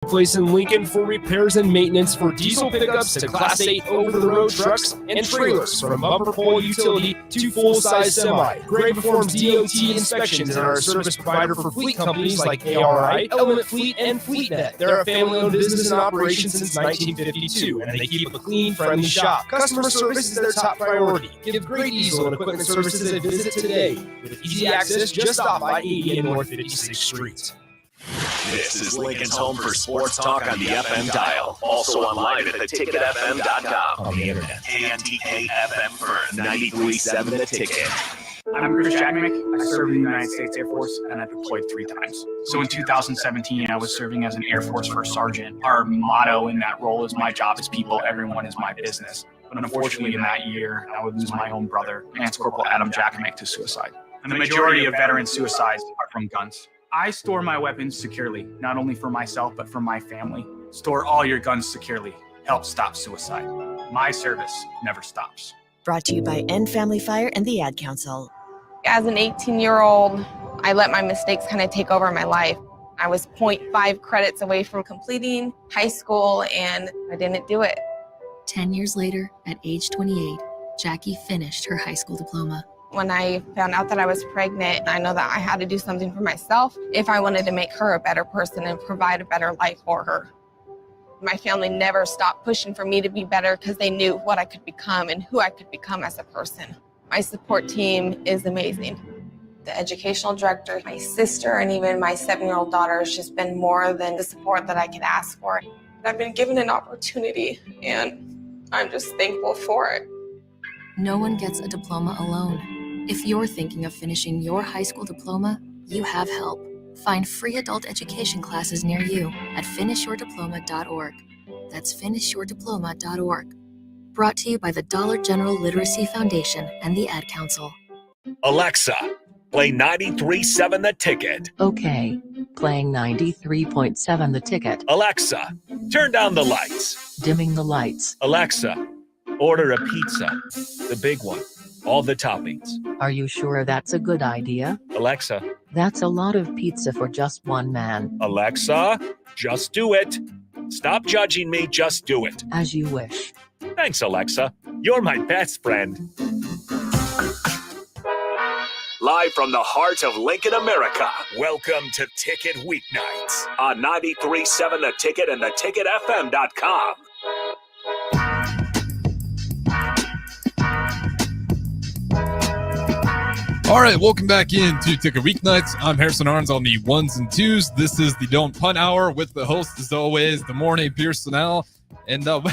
Place in Lincoln for repairs and maintenance for diesel pickups to Class 8 over-the-road trucks and trailers, from bumper pole utility to full-size semi. Gray performs DOT inspections and are a service provider for fleet companies like ARI, Element Fleet, and FleetNet. They're a family-owned business in operation since 1952, and they keep a clean, friendly shop. Customer service is their top priority. Give Great Diesel and Equipment Services a visit today. With easy access, just stop by 80 and North 56th Street. This is Lincoln's home for sports talk on the FM dial. Also online at theticketfm.com. On the internet. KNTK FM Firth, 93.7 The Ticket. I'm Chris Jackmick. I served in the United States Air Force, and I deployed 3 times. So in 2017, I was serving as an Air Force First Sergeant. Our motto in that role is "My job is people, everyone is my business." But unfortunately, in that year, I would lose my own brother, Lance Corporal Adam Jackmick, to suicide. And the majority of veteran suicides are from guns. I store my weapons securely, not only for myself, but for my family. Store all your guns securely. Help stop suicide. My service never stops. Brought to you by End Family Fire and the Ad Council. As an 18-year-old, I let my mistakes kind of take over my life. I was 0.5 credits away from completing high school, and I didn't do it. 10 years later, at age 28, Jackie finished her high school diploma. When I found out that I was pregnant, I know that I had to do something for myself if I wanted to make her a better person and provide a better life for her. My family never stopped pushing for me to be better because they knew what I could become and who I could become as a person. My support team is amazing. The educational director, my sister, and even my 7-year-old daughter has just been more than the support that I could ask for. I've been given an opportunity, and I'm just thankful for it. No one gets a diploma alone. If you're thinking of finishing your high school diploma, you have help. Find free adult education classes near you at finishyourdiploma.org. That's finishyourdiploma.org. Brought to you by the Dollar General Literacy Foundation and the Ad Council. Alexa, play 93.7 The Ticket. Okay, playing 93.7 The Ticket. Alexa, turn down the lights. Dimming the lights. Alexa, order a pizza, the big one, all the toppings. Are you sure that's a good idea? Alexa. That's a lot of pizza for just one man. Alexa, just do it. Stop judging me, just do it. As you wish. Thanks, Alexa. You're my best friend. Live from the heart of Lincoln, America, welcome to Ticket Weeknights on 93.7 The Ticket and theticketfm.com. All right, welcome back into Ticket Weeknights. I'm Harrison Arns on the ones and twos. This is the Don't Punt Hour with the host, as always, Demorne Pierson'El. And what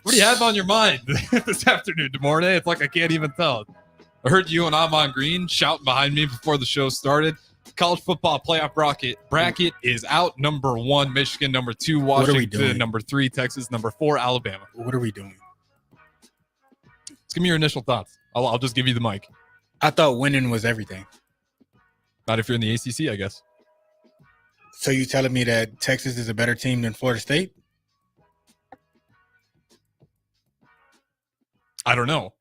do you have on your mind this afternoon, Demorne? It's like I can't even tell. I heard you and Amon Green shouting behind me before the show started. College football playoff bracket is out. Number 1, Michigan. Number 2, Washington. Number 3, Texas. Number 4, Alabama. What are we doing? Just give me your initial thoughts. I'll just give you the mic. I thought winning was everything. Not if you're in the ACC, I guess. So you telling me that Texas is a better team than Florida State? I don't know.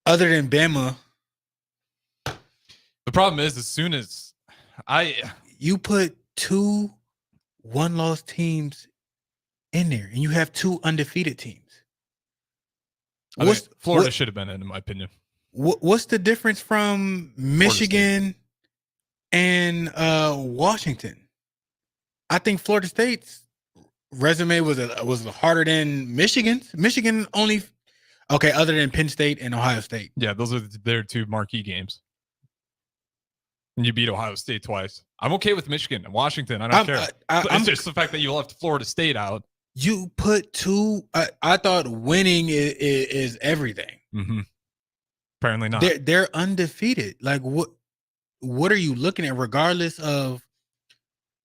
Other than Bama. The problem is, as soon as you put 2 one-loss teams in there, and you have 2 undefeated teams. Florida should have been in my opinion. What's the difference from Michigan and Washington? I think Florida State's resume was harder than Michigan's. Michigan only other than Penn State and Ohio State. Yeah, those are their 2 marquee games. And you beat Ohio State twice. I'm okay with Michigan and Washington. I don't care. It's just the fact that you left Florida State out. You put 2. I thought winning is everything. Mm-hmm. Apparently not. They're undefeated. Like what are you looking at? Regardless of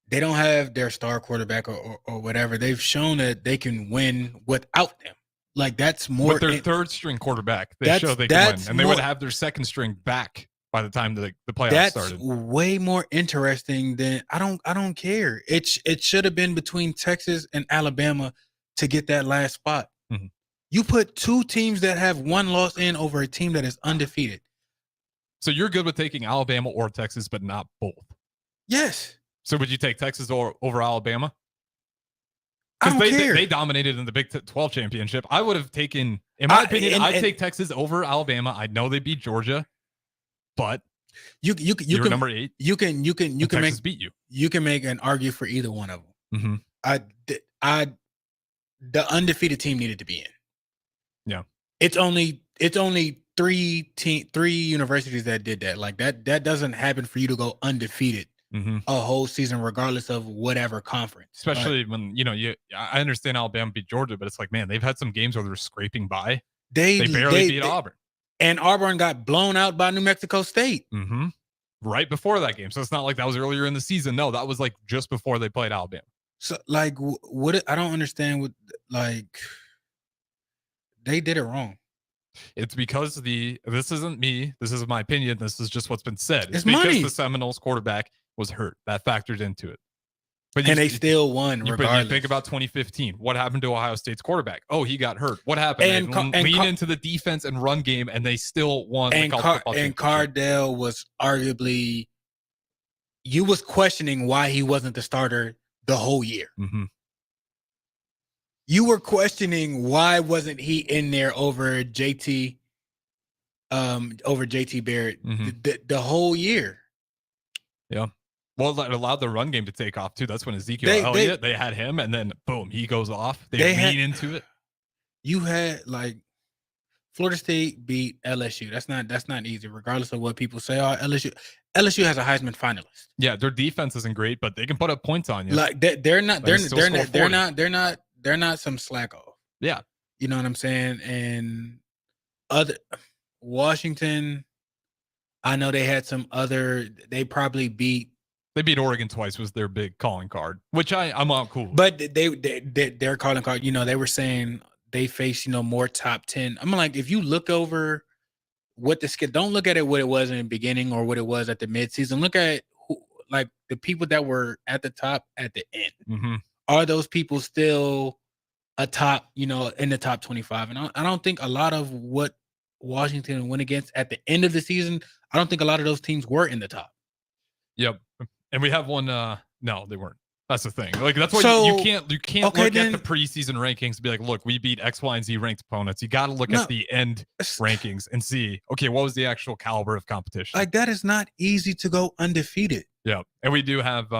they don't have their star quarterback or whatever, they've shown that they can win without them. Like that's more. With their third string quarterback, they show they can win, and they would have their second string back by the time the playoffs started. That's way more interesting than I don't care. It should have been between Texas and Alabama to get that last spot. Mm-hmm. You put 2 teams that have 1 loss in over a team that is undefeated. So you're good with taking Alabama or Texas, but not both? Yes. So would you take Texas over Alabama? I don't Because care. they dominated in the Big 12 championship. I would have taken, in my opinion, I'd take Texas over Alabama. I know they beat Georgia, but you you're can number 8. You can Texas beat you. You can make an argue for either one of them. Mm-hmm. The undefeated team needed to be in. Yeah. It's only 3 universities that did that. Like that doesn't happen for you to go undefeated a whole season, regardless of whatever conference. Especially when I understand Alabama beat Georgia, but it's like, man, they've had some games where they're scraping by. They barely beat Auburn, and Auburn got blown out by New Mexico State right before that game. So it's not like that was earlier in the season. No, that was like just before they played Alabama. So like, what I don't understand what like they did it wrong. It's because this isn't me. This isn't my opinion. This is just what's been said. It's because money. The Seminoles quarterback was hurt. That factored into it. But they still won regardless. But you think about 2015. What happened to Ohio State's quarterback? Oh, he got hurt. What happened? They lean into the defense and run game, and they still won the college football championship. And Cardell was arguably, you was questioning why he wasn't the starter the whole year. You were questioning why wasn't he in there over JT Barrett the whole year. Yeah. Well, it allowed the run game to take off too. That's when Ezekiel Elliott, they had him, and then boom, he goes off. They lean into it. You had like Florida State beat LSU. That's not easy, regardless of what people say. Oh, LSU has a Heisman finalist. Yeah, their defense isn't great, but they can put up points on you. Like they're not some slack off. Yeah. You know what I'm saying? And other Washington, I know they had some other, they beat Oregon twice, was their big calling card, which I'm all cool. But their calling card, they were saying they face, more top 10. I'm like, if you look over what don't look at it what it was in the beginning or what it was at the midseason. Look at like the people that were at the top at the end. Are those people still a top, in the top 25? And I don't think a lot of what Washington went against at the end of the season, I don't think a lot of those teams were in the top. Yep. And we have one, no, they weren't. That's the thing. Like, that's why you can't look at the preseason rankings and be like, look, we beat X, Y, and Z ranked opponents. You got to look at the end rankings and see, okay, what was the actual caliber of competition? Like, that is not easy to go undefeated. Yeah. And we do have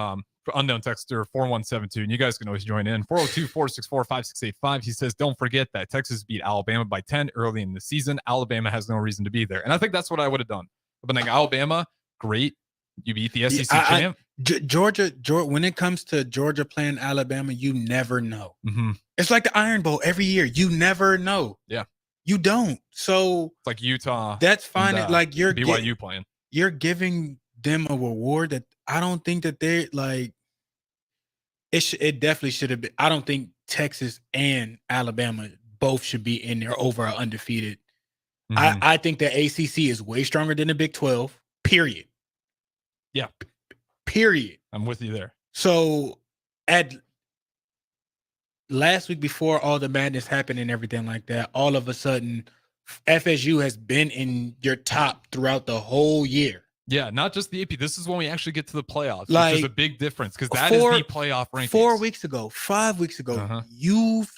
unknown texter 4172, and you guys can always join in. 402-464-5685. He says, don't forget that Texas beat Alabama by 10 early in the season. Alabama has no reason to be there. And I think that's what I would have done. I've been like, Alabama, great. You beat the SEC champ. Georgia, when it comes to Georgia playing Alabama, you never know. It's like the Iron Bowl every year. You never know. Yeah. You don't. So it's like Utah. That's fine. Like you're BYU playing. You're giving them a reward that I don't think that they're like. It definitely should have been. I don't think Texas and Alabama both should be in there over undefeated. I think the ACC is way stronger than the Big 12. Period. Yeah. Period. I'm with you there. So at last week, before all the madness happened and everything like that, all of a sudden FSU has been in your top throughout the whole year. Yeah, not just the AP. This is when we actually get to the playoffs, like, which is a big difference because that is the playoff rankings. 4 weeks ago, 5 weeks ago, you've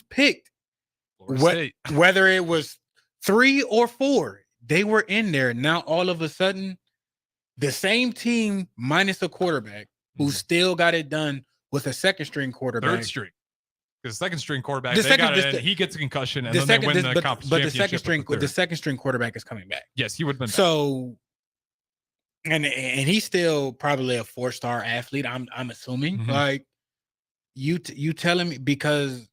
picked whether it was 3 or 4, they were in there. Now all of a sudden, the same team minus a quarterback who still got it done with a second string quarterback. Third string. Because second string quarterback, he gets a concussion and then they win the conference but championship. the second string quarterback is coming back. Yes, he would have been so back. And he's still probably a 4-star athlete, I'm assuming. Like you telling me, because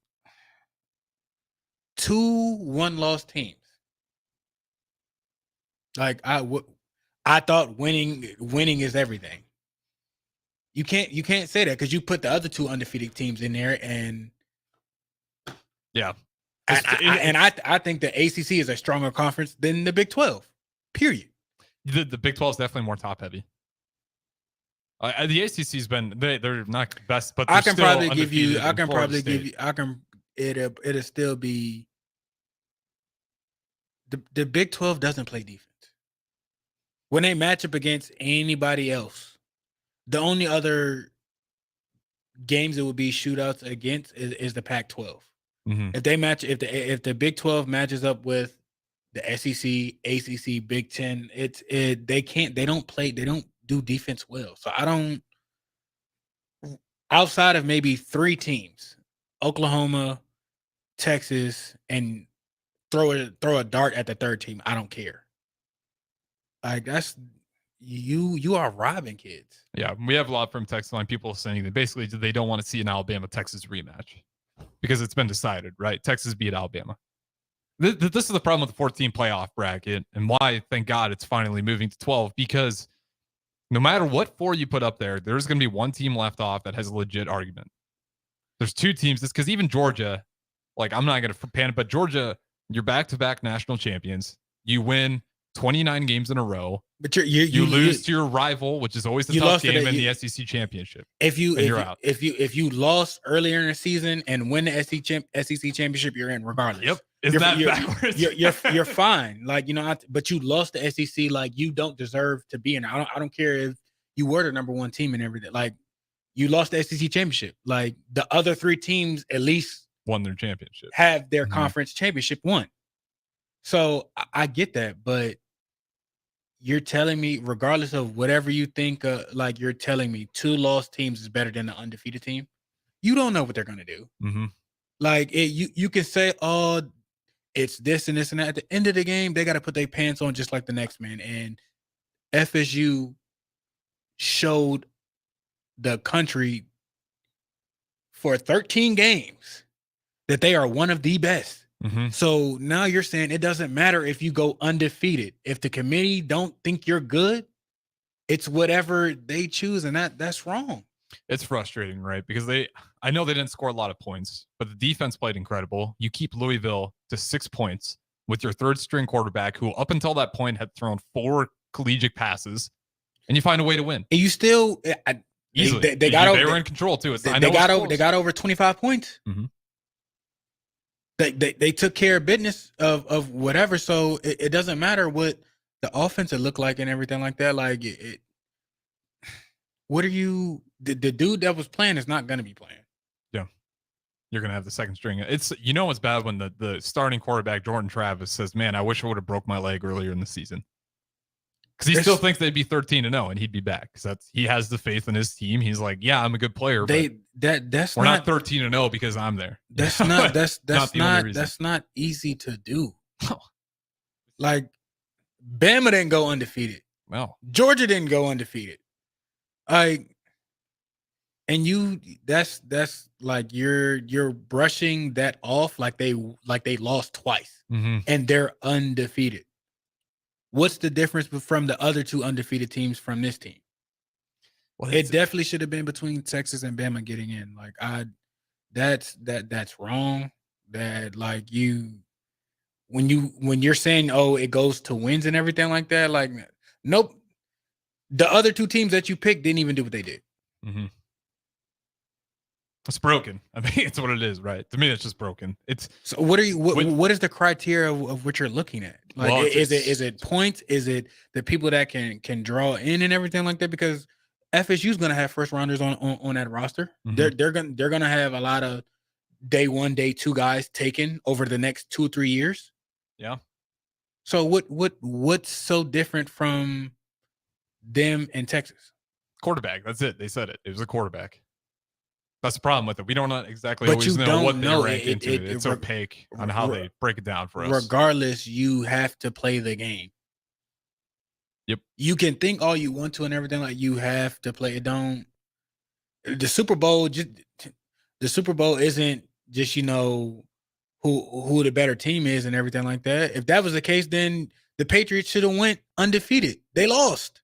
2 1-loss teams. Like I thought winning is everything. You can't say that because you put the other 2 undefeated teams in there, and yeah, I think the ACC is a stronger conference than the Big 12. Period. The Big 12 is definitely more top heavy. The ACC's been they're not best, but I can probably give you. It'll still be the Big 12 doesn't play defense. When they match up against anybody else, the only other games that would be shootouts against is the Pac-12. Mm-hmm. If the Big 12 matches up with the SEC, ACC, Big 10, they don't do defense well. So I don't, outside of maybe 3 teams, Oklahoma, Texas, and throw a dart at the third team, I don't care. Like that's you are robbing kids. Yeah, we have a lot from text line people saying that basically they don't want to see an Alabama-Texas rematch because it's been decided, right? Texas beat Alabama. This is the problem with the 14 playoff bracket and why, thank God, it's finally moving to 12, because no matter what 4 you put up there, there's going to be one team left off that has a legit argument. There's 2 teams. It's because even Georgia, like I'm not going to panic, but Georgia, you're back-to-back national champions. You win 29 games in a row. But you lose to your rival, which is always the tough game in the SEC championship. If you lost earlier in the season and win the SEC championship, you're in regardless. Yep. Isn't that backwards? You're fine. Like, but you lost the SEC. Like, you don't deserve to be in. I don't care if you were the number 1 team and everything. Like, you lost the SEC championship. Like, the other 3 teams at least won their championship, have their conference championship won. So I get that, but you're telling me, regardless of whatever you think, like you're telling me 2 lost teams is better than an undefeated team. You don't know what they're going to do. Mm-hmm. Like you can say, oh, it's this and this and that. At the end of the game, they got to put their pants on just like the next man. And FSU showed the country for 13 games that they are one of the best. Mm-hmm. So now you're saying it doesn't matter if you go undefeated. If the committee don't think you're good, it's whatever they choose, and that's wrong. It's frustrating, right? Because I know they didn't score a lot of points, but the defense played incredible. You keep Louisville to 6 points with your 3rd string quarterback, who up until that point had thrown 4 collegiate passes, and you find a way to win. And you still easily. They were in control too. They got over 25 points. Mm-hmm. They took care of business of whatever. So it doesn't matter what the offense look like and everything like that. Like what are you? The dude that was playing is not going to be playing. Yeah, you're going to have the second string. It's it's bad when the starting quarterback Jordan Travis says, "Man, I wish I would have broke my leg earlier in the season." Because he still thinks they'd be 13-0 and he'd be back. Because he has the faith in his team. He's like, yeah, I'm a good player. We're not 13-0 because I'm there. That's not easy to do. Like, Bama didn't go undefeated. No, Georgia didn't go undefeated. And that's like you're brushing that off like they lost twice, and they're undefeated. What's the difference from the other 2 undefeated teams from this team? Well, it definitely should have been between Texas and Bama getting in. Like that's wrong. That like when you're saying, oh, it goes to wins and everything like that. Like, nope. The other 2 teams that you picked didn't even do what they did. Mm-hmm. It's broken. I mean, it's what it is, right? To me, it's just broken. So what is the criteria of what you're looking at? Like, well, is it points? Is it the people that can draw in and everything like that? Because FSU is going to have first rounders on that roster. Mm-hmm. They're going to have a lot of day 1, day 2 guys taken over the next 2 or 3 years. Yeah. So what's so different from them and Texas? Quarterback. That's it. They said it. It was a quarterback. That's the problem with it. We don't always know what they rank into. It's opaque on how they break it down for us. Regardless, you have to play the game. Yep. You can think all you want to and everything, like you have to play it. The Super Bowl isn't just, who the better team is and everything like that. If that was the case, then the Patriots should have went undefeated. They lost.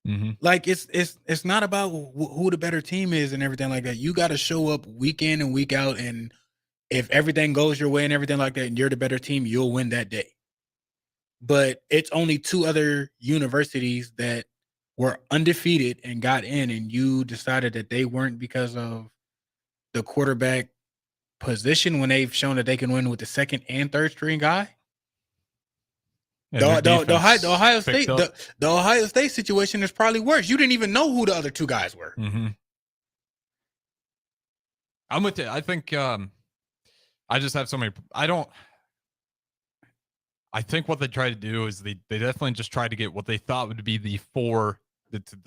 Mm-hmm. Like it's not about who the better team is and everything like that. You got to show up week in and week out, and if everything goes your way and everything like that, and you're the better team, you'll win that day. But it's only 2 other universities that were undefeated and got in, and you decided that they weren't because of the quarterback position when they've shown that they can win with the 2nd and 3rd string guy. The Ohio State situation is probably worse. You didn't even know who the other 2 guys were. Mm-hmm. I'm with you. I think I just have so many. I think what they try to do is they definitely just try to get what they thought would be the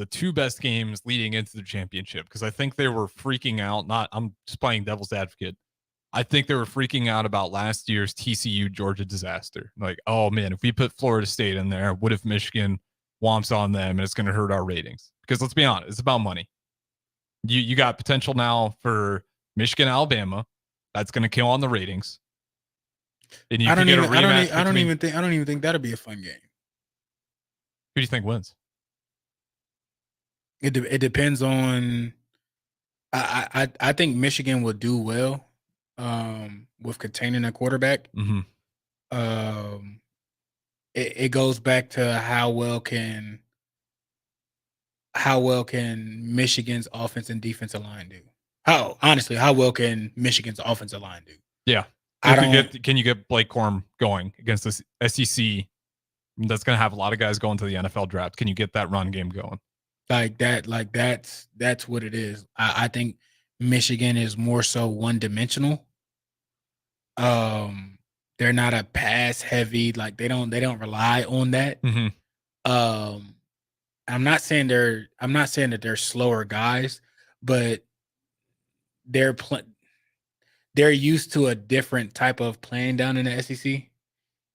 two best games leading into the championship, because I think they were freaking out. I'm just playing devil's advocate. I think they were freaking out about last year's TCU Georgia disaster. Like, oh man, if we put Florida State in there, what if Michigan whomps on them and it's going to hurt our ratings? Because let's be honest, it's about money. You got potential now for Michigan, Alabama. That's going to kill on the ratings. And I don't even think that'll be a fun game. Who do you think wins? It depends on. I think Michigan will do well with containing a quarterback. Mm-hmm. It goes back to how well can Michigan's offense and defensive line do? How well can Michigan's offensive line do? Yeah. Can you get Blake Corum going against this SEC that's going to have a lot of guys going to the NFL draft? Can you get that run game going? That's what it is. I think Michigan is more so one-dimensional. They're not a pass heavy, like they don't rely on that. Mm-hmm. I'm not saying that they're slower guys, but they're used to a different type of playing down in the SEC.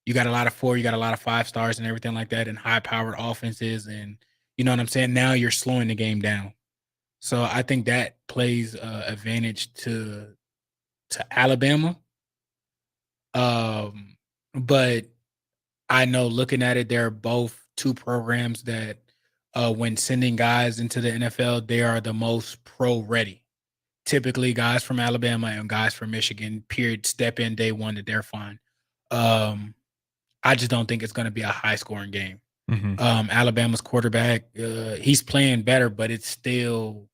You got a lot of 4, you got a lot of 5 stars and everything like that, and high-powered offenses, and you know what I'm saying? Now you're slowing the game down. So I think that plays advantage to Alabama. But I know looking at it, they're both two programs that when sending guys into the NFL, they are the most pro-ready. Typically, guys from Alabama and guys from Michigan, step in day one that they're fine. I just don't think it's going to be a high-scoring game. Mm-hmm. Alabama's quarterback, he's playing better, but it's still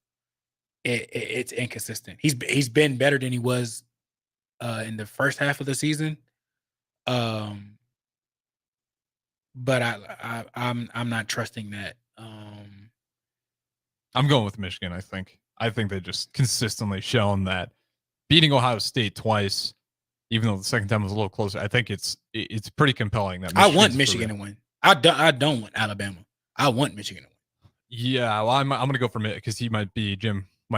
it's inconsistent. He's been better than he was in the first half of the season. But I'm not trusting that. I'm going with Michigan. I think they just consistently shown that beating Ohio State twice, even though the second time was a little closer. I think it's pretty compelling that I want Michigan to win. I don't want Alabama. I want Michigan to win. Yeah, well, I'm going to go for it because Jim might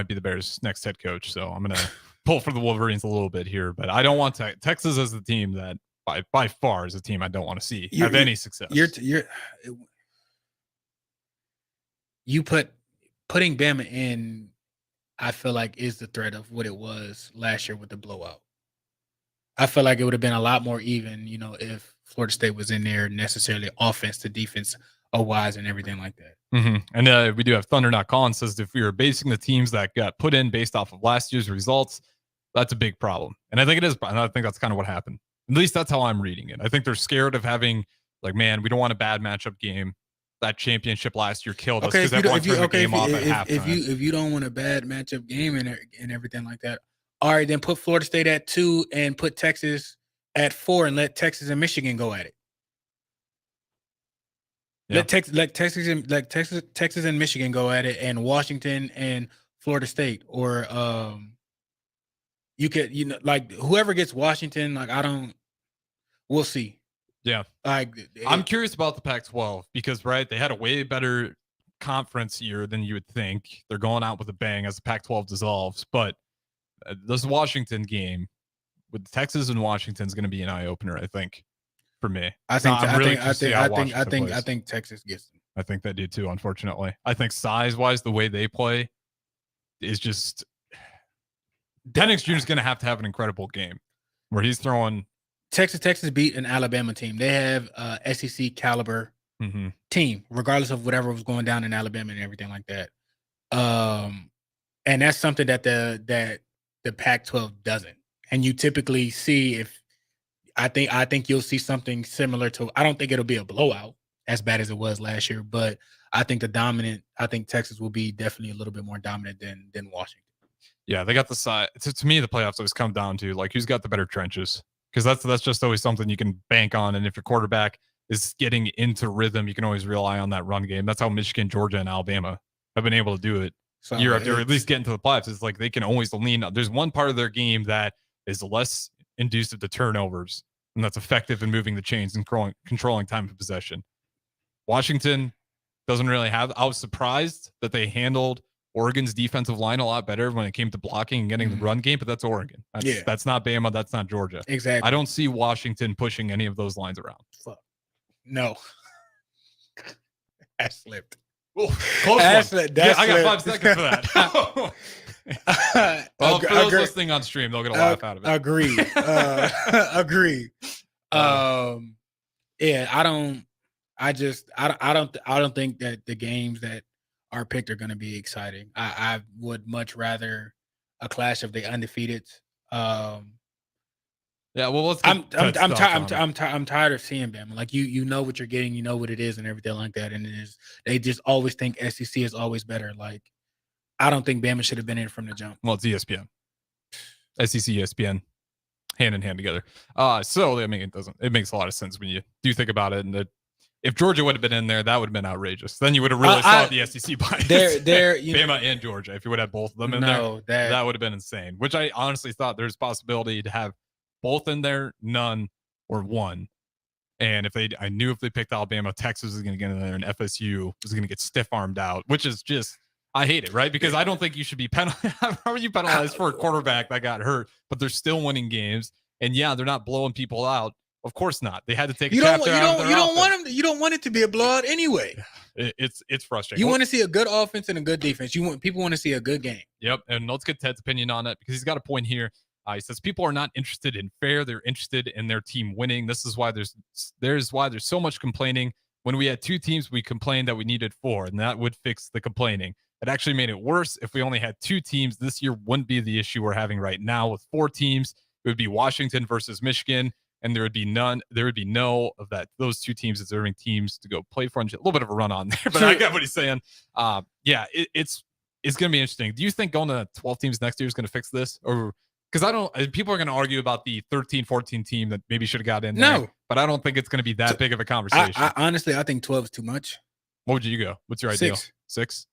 be the Bears' next head coach. So I'm going to pull for the Wolverines a little bit here, but I don't want Texas as the team that by far is a team I don't want to see have any success. Putting Bama in, I feel like is the threat of what it was last year with the blowout. I feel like it would have been a lot more even, if Florida State was in there necessarily offense to defense wise and everything like that. Mm-hmm. And we do have Thunder Not Colin says if we were basing the teams that got put in based off of last year's results, that's a big problem. And I think it is. And I think that's kind of what happened. At least that's how I'm reading it. I think they're scared of having man, we don't want a bad matchup game. That championship last year killed us because everyone turned the game off at halftime. If you don't want a bad matchup game and everything like that, all right, then put Florida State at 2 and put Texas at 4 and let Texas and Michigan go at it. Yeah. Let Texas and Michigan go at it, and Washington and Florida State, or you could whoever gets Washington, we'll see. Yeah. I'm curious about the Pac-12 because they had a way better conference year than you would think. They're going out with a bang as the Pac-12 dissolves, but this Washington game with Texas and Washington is going to be an eye opener, I think, for me. I think Texas gets them. I think they do too, unfortunately. I think size-wise, the way they play is just Penix Jr. is going to have an incredible game where he's throwing. Texas beat an Alabama team. They have SEC caliber team, regardless of whatever was going down in Alabama and everything like that. And that's something that the Pac-12 doesn't. And you typically see I think you'll see something similar to. I don't think it'll be a blowout as bad as it was last year, but I think Texas will be definitely a little bit more dominant than Washington. Yeah, they got the size. To me, the playoffs always come down to who's got the better trenches. Because that's just always something you can bank on. And if your quarterback is getting into rhythm, you can always rely on that run game. That's how Michigan, Georgia, and Alabama have been able to do it. So year after, or at least get into the playoffs. It's like they can always lean. There's one part of their game that is less inducive to turnovers, and that's effective in moving the chains and controlling time of possession. Washington doesn't really have. I was surprised that they handled Oregon's defensive line a lot better when it came to blocking and getting the run game, but that's Oregon. That's not Bama. That's not Georgia. Exactly. I don't see Washington pushing any of those lines around. Fuck. No. I slipped. Ooh, close one. I got 5 seconds for that. Well, for those listening on stream, they'll get a laugh out of it. Agreed. Agreed. Yeah, I don't think that the games that are picked are going to be exciting. I would much rather a clash of the undefeateds. Yeah, well, let's. I'm tired of seeing Bama. Like you know what you're getting, you know what it is, and everything like that. And they just always think SEC is always better. Like I don't think Bama should have been in from the jump. Well, it's ESPN, SEC, ESPN, hand in hand together. So I mean, it makes a lot of sense when you do think about it. And if Georgia would have been in there, that would have been outrageous. Then you would have really saw the SEC bias. Bama and Georgia. If you would have both of them in there, that would have been insane. Which I honestly thought there's possibility to have both in there, none, or one. And I knew if they picked Alabama, Texas was going to get in there, and FSU was going to get stiff-armed out, which is just, I hate it, right? Because I don't think you should be penalized. How are you penalized for a quarterback that got hurt, but they're still winning games? And yeah, they're not blowing people out. Of course not. They had to take a chapter out of their offense. You don't want it to be a blowout anyway. It's frustrating. You want to see a good offense and a good defense. People want to see a good game. Yep. And let's get Ted's opinion on it, because he's got a point here. He says people are not interested in fair. They're interested in their team winning. This is why there's so much complaining. When we had 2 teams, we complained that we needed 4, and that would fix the complaining. It actually made it worse. If we only had 2 teams, this year wouldn't be the issue we're having right now. With 4 teams, it would be Washington versus Michigan, and there would be no of that. Those 2 teams deserving teams to go play for. A little bit of a run on there, but I get what he's saying. Yeah, it's going to be interesting. Do you think going to 12 teams next year is going to fix this? Or because people are going to argue about the 13-14 team that maybe should have got in there. No, but I don't think it's going to be that big of a conversation. Honestly, I think 12 is too much. What would you go? What's your ideal? 6?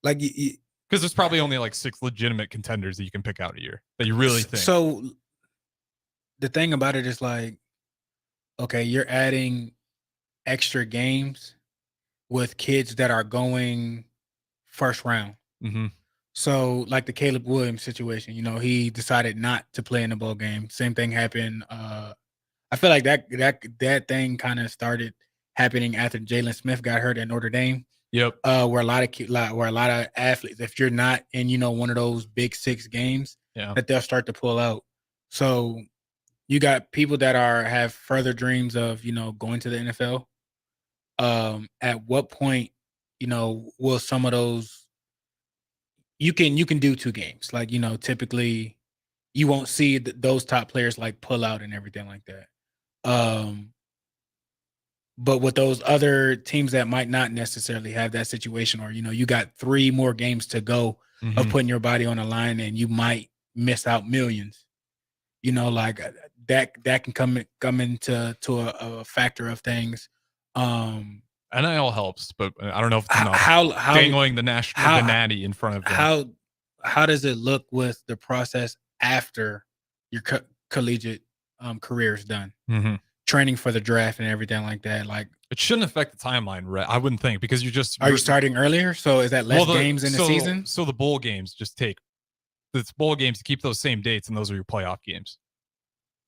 Like, because there's probably only like 6 legitimate contenders that you can pick out a year that you really think. So the thing about it is like, okay, you're adding extra games with kids that are going first round. Mm-hmm. So like the Caleb Williams situation, he decided not to play in the bowl game. Same thing happened. I feel like that thing kind of started happening after Jalen Smith got hurt at Notre Dame. Yep. Where a lot of athletes, if you're not in, one of those big 6 games, that they'll start to pull out. So you got people that have further dreams of, going to the NFL. At what point, will some of those, you can do 2 games. Like, typically you won't see those top players like pull out and everything like that. But with those other teams that might not necessarily have that situation, or, you got 3 more games to go of putting your body on the line, and you might miss out millions, like that can come into a factor of things. NIL helps, but I don't know if it's enough. How dangling the natty in front of them. How does it look with the process after your collegiate career is done? Mm-hmm. Training for the draft and everything like that. Like, it shouldn't affect the timeline, right? I wouldn't think, because you're starting earlier. So is that less games in the season? So the bowl games to keep those same dates, and those are your playoff games.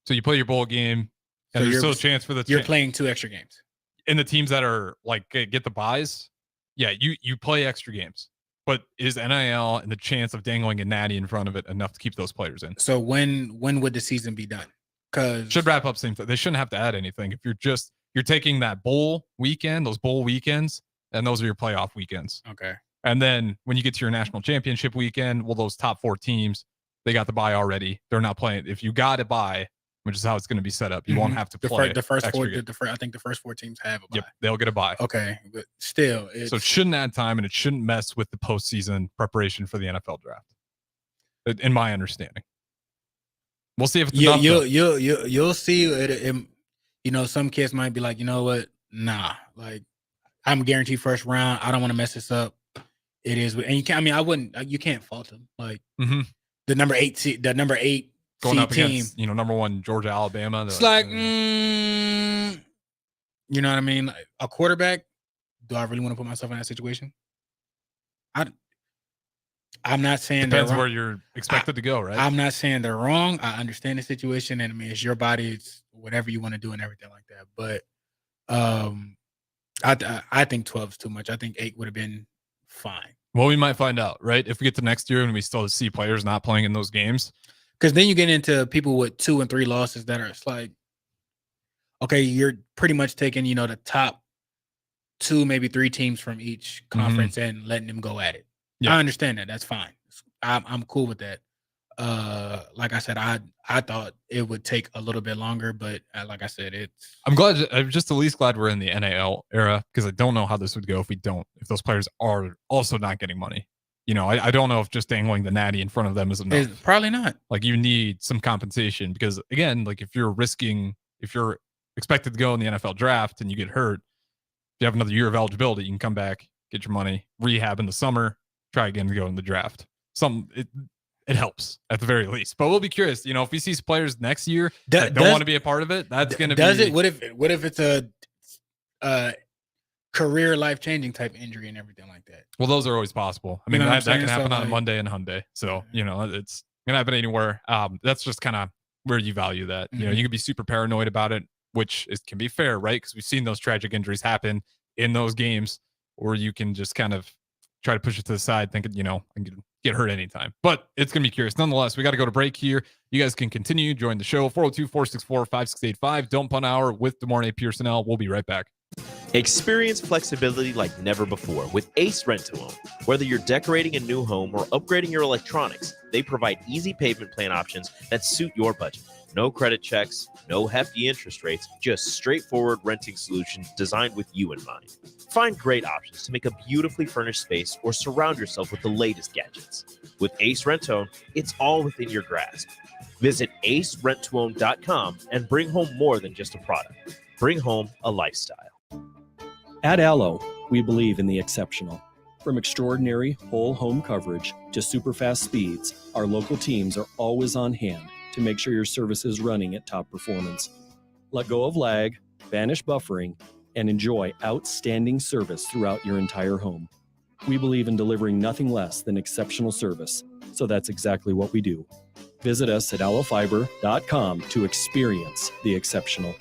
So you play your bowl game, and there's still a chance for you're playing 2 extra games. And the teams that are like get the buys, you play extra games. But is NIL and the chance of dangling a natty in front of it enough to keep those players in? So when would the season be done? Because should wrap up same thing. They shouldn't have to add anything. If you're taking that bowl weekend, those bowl weekends, and those are your playoff weekends. Okay. And then when you get to your national championship weekend, well, those top 4 teams, they got the bye already. They're not playing. If you got a bye, which is how it's going to be set up, you won't have to play the first 4. I think the first 4 teams have a bye. Yep, they'll get a bye. Okay, but still, so it shouldn't add time, and it shouldn't mess with the postseason preparation for the NFL draft. In my understanding, we'll see if it's enough. You'll see it. Some kids might be like, you know what? Nah, like I'm guaranteed first round. I don't want to mess this up. it is, and you can't. I mean, I wouldn't. You can't fault them. Like Mhm. the number 8 going seed up team. against number 1 Georgia, Alabama. It's like, you know what I mean? Like, a quarterback. Do I really want to put myself in that situation? I'm not saying depends they're wrong. where you're expected to go, right? I'm not saying they're wrong. I understand the situation, and I mean it's your body, it's whatever you want to do and everything like that. But I think 12 is too much. I think 8 would have been fine. Well, we might find out, right? If we get to next year and we still see players not playing in those games, because then you get into people with 2 and 3 losses that are it's like, okay, you're pretty much taking the top 2, maybe 3 teams from each conference and letting them go at it. Yeah. I understand that. That's fine. I'm cool with that. Like I said, I thought it would take a little bit longer, but like I said, I'm just at least glad we're in the NAL era, because I don't know how this would go if those players are also not getting money. I don't know if just dangling the natty in front of them is enough. It's probably not. Like, you need some compensation, because again, like if you're expected to go in the NFL draft and you get hurt, if you have another year of eligibility, you can come back, get your money, rehab in the summer, try again to go in the draft. It helps at the very least. But we'll be curious, if we see players next year that don't want to be a part of it, that's going to be. Does it? What if it's a career life-changing type injury and everything like that? Well, those are always possible. I mean, that can happen on a Monday and Hyundai. So, it's going to happen anywhere. That's just kind of where you value that. You can be super paranoid about it, which can be fair, right? Because we've seen those tragic injuries happen in those games, or you can just kind of try to push it to the side, thinking, I can get hurt anytime. But it's going to be curious. Nonetheless, we got to go to break here. You guys can continue. Join the show, 402-464-5685. Don't Punt Hour with DeMornay Pierson'El. We'll be right back. Experience flexibility like never before with Ace Rent-to-Own. Whether you're decorating a new home or upgrading your electronics, they provide easy payment plan options that suit your budget. No credit checks, no hefty interest rates, just straightforward renting solutions designed with you in mind. Find great options to make a beautifully furnished space or surround yourself with the latest gadgets. With Ace Rent-to-Own, it's all within your grasp. Visit acerentoown.com and bring home more than just a product. Bring home a lifestyle. At Allo, we believe in the exceptional. From extraordinary whole home coverage to super fast speeds, our local teams are always on hand to make sure your service is running at top performance. Let go of lag, banish buffering, and enjoy outstanding service throughout your entire home. We believe in delivering nothing less than exceptional service, so that's exactly what we do. Visit us at allofiber.com to experience the exceptional.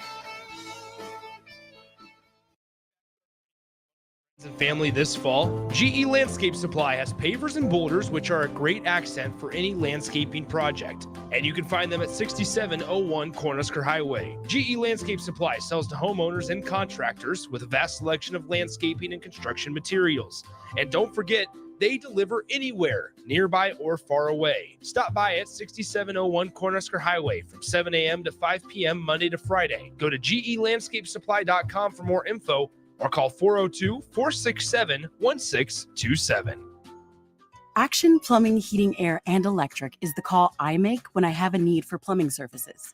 And family this fall, GE Landscape Supply has pavers and boulders, which are a great accent for any landscaping project. And you can find them at 6701 Cornhusker Highway. GE Landscape Supply sells to homeowners and contractors with a vast selection of landscaping and construction materials. And don't forget, they deliver anywhere, nearby or far away. Stop by at 6701 Cornhusker Highway from 7 a.m. to 5 p.m. Monday to Friday. Go to gelandscapesupply.com for more info, or call 402-467-1627. Action Plumbing, Heating, Air, and Electric is the call I make when I have a need for plumbing services.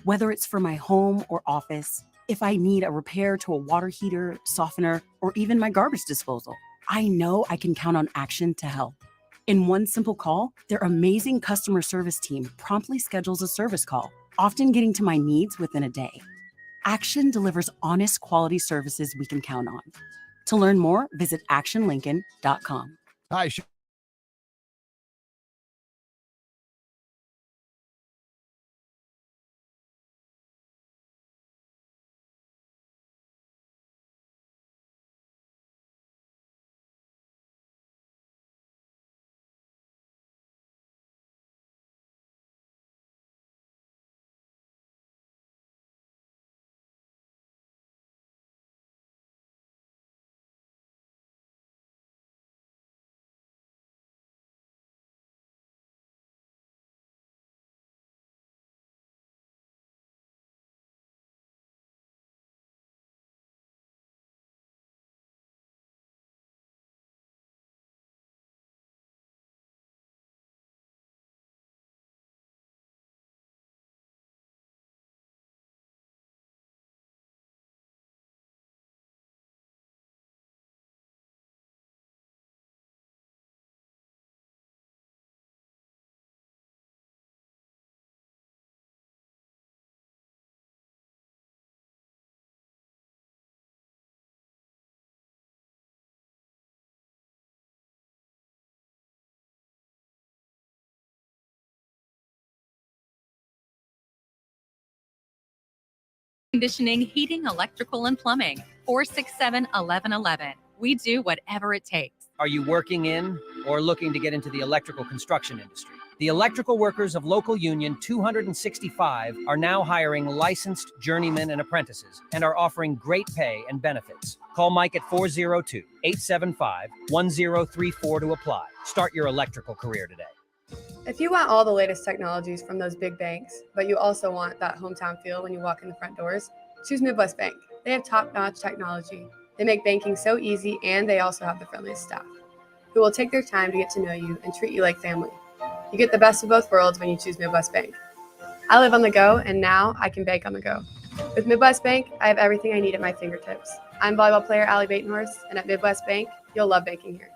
Whether it's for my home or office, if I need a repair to a water heater, softener, or even my garbage disposal, I know I can count on Action to help. In one simple call, their amazing customer service team promptly schedules a service call, often getting to my needs within a day. Action delivers honest, quality services we can count on. To learn more, visit actionlincoln.com. Hi, Conditioning, heating, electrical, and plumbing. 467-1111. We do whatever it takes. Are you working in or looking to get into the electrical construction industry? The electrical workers of Local Union 265 are now hiring licensed journeymen and apprentices and are offering great pay and benefits. Call Mike at 402-875-1034 to apply. Start your electrical career today. If you want all the latest technologies from those big banks, but you also want that hometown feel when you walk in the front doors, choose Midwest Bank. They have top-notch technology. They make banking so easy, and they also have the friendliest staff who will take their time to get to know you and treat you like family. You get the best of both worlds when you choose Midwest Bank. I live on the go, and now I can bank on the go. With Midwest Bank, I have everything I need at my fingertips. I'm volleyball player Allie Batenhorst, and at Midwest Bank, you'll love banking here.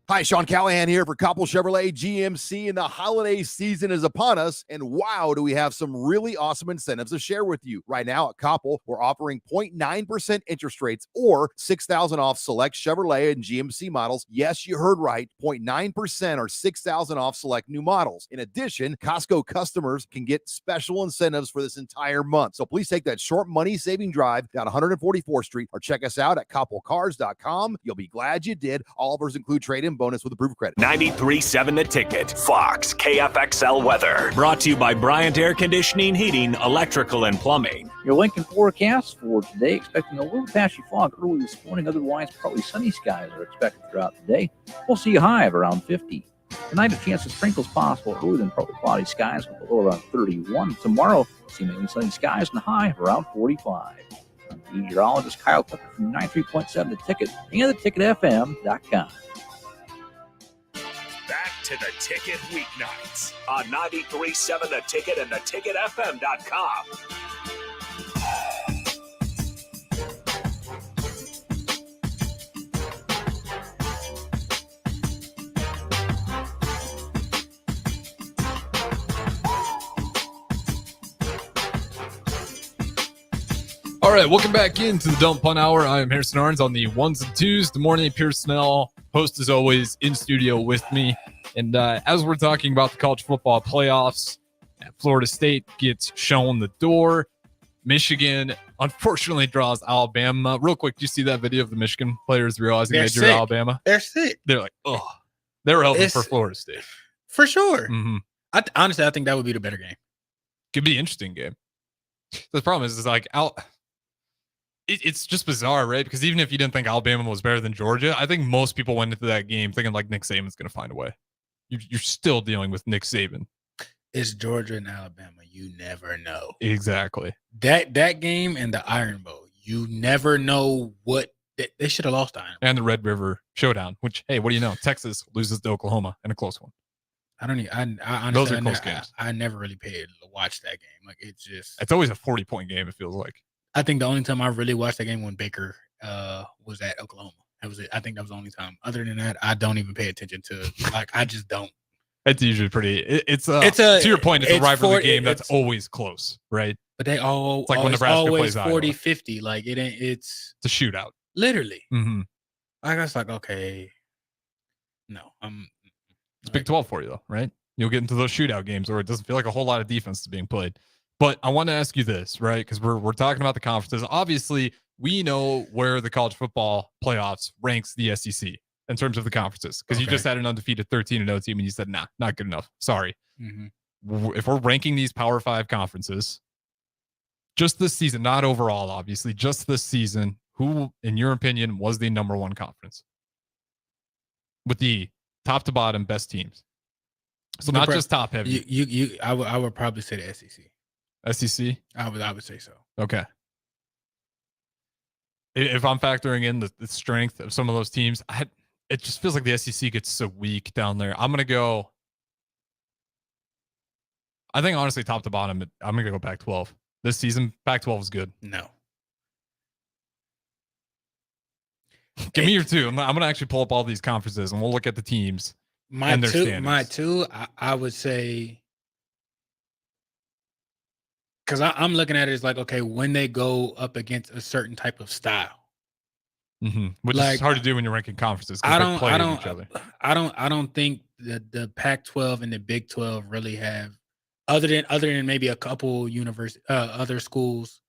Hi, Sean Callahan here for Koppel Chevrolet GMC, and the holiday season is upon us, and wow, do we have some really awesome incentives to share with you. Right now at Koppel, we're offering 0.9% interest rates or $6,000 off select Chevrolet and GMC models. Yes, you heard right, 0.9% or $6,000 off select new models. In addition, Costco customers can get special incentives for this entire month. So please take that short money-saving drive down 144th Street or check us out at koppelcars.com. You'll be glad you did. All offers include trade-in bonus with approved credit. 93.7 The Ticket, Fox, KFXL weather. Brought to you by Bryant Air Conditioning, Heating, Electrical, and Plumbing. Your Lincoln forecast for today, expecting a little patchy fog early this morning. Otherwise, probably sunny skies are expected throughout the day. We'll see a high of around 50. Tonight, a chance of sprinkles possible early, then probably cloudy skies with a low around 31. Tomorrow, see mainly sunny skies and a high of around 45. I'm meteorologist Kyle Tucker from 93.7 The Ticket and theticketfm.com. Back to The Ticket weeknights on 93.7 The Ticket and theticketfm.com. All right, welcome back into the Don't Punt Hour. I am Harrison Arns on the ones and twos. The morning Pierson'El, host as always, in studio with me. And as we're talking about the college football playoffs, Florida State gets shown the door. Michigan, unfortunately, draws Alabama. Real quick, do you see that video of the Michigan players realizing they drew Alabama? They're sick. They're like, oh, they were hoping for Florida State. For sure. Mm-hmm. Honestly, I think that would be the better game. Could be an interesting game. The problem is like it's just bizarre, right? Because even if you didn't think Alabama was better than Georgia, I think most people went into that game thinking like Nick Saban's going to find a way. You're still dealing with Nick Saban. It's Georgia and Alabama. You never know. Exactly. That game and the Iron Bowl, you never know what they should have lost Iron Bowl. And the Red River Showdown, which, hey, what do you know? Texas loses to Oklahoma in a close one. I don't even. I honestly, those are close games. I never really paid to watch that game. Like it's always a 40-point game. It feels like. I think the only time I really watched that game when Baker was at Oklahoma. That was it. I think that was the only time. Other than that, I don't even pay attention to. Like I just don't. It's usually pretty. It's to your point. It's a rivalry game that's always close, right? But they all it's like when Nebraska plays 40-50. Like it ain't. It's a shootout. Literally. Mm-hmm. I was like, okay, no, It's Big 12 for you though, right? You'll get into those shootout games where it doesn't feel like a whole lot of defense is being played. But I want to ask you this, right? Because we're talking about the conferences. Obviously, we know where the college football playoffs ranks the SEC in terms of the conferences. Because you just had an undefeated 13-0 team, and you said, nah, not good enough. Sorry. Mm-hmm. If we're ranking these Power 5 conferences, just this season, not overall, obviously, just this season, who, in your opinion, was the number one conference? With the top to bottom best teams. So not just top heavy. I would probably say the SEC. SEC? I would say so. Okay. If I'm factoring in the strength of some of those teams, it just feels like the SEC gets so weak down there. I'm going to go. I think, honestly, top to bottom, I'm going to go Pac-12. This season, Pac-12 is good. No. Give me your two. I'm going to actually pull up all these conferences, and we'll look at the teams and their standings. My two, I would say, because I'm looking at it as like, okay, when they go up against a certain type of style. Mm-hmm. Which is hard to do when you're ranking conferences. I don't think that the Pac-12 and the Big 12 really have other than maybe a couple other schools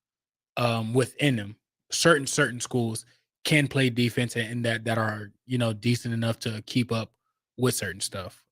within them, certain schools can play defense and that are decent enough to keep up with certain stuff.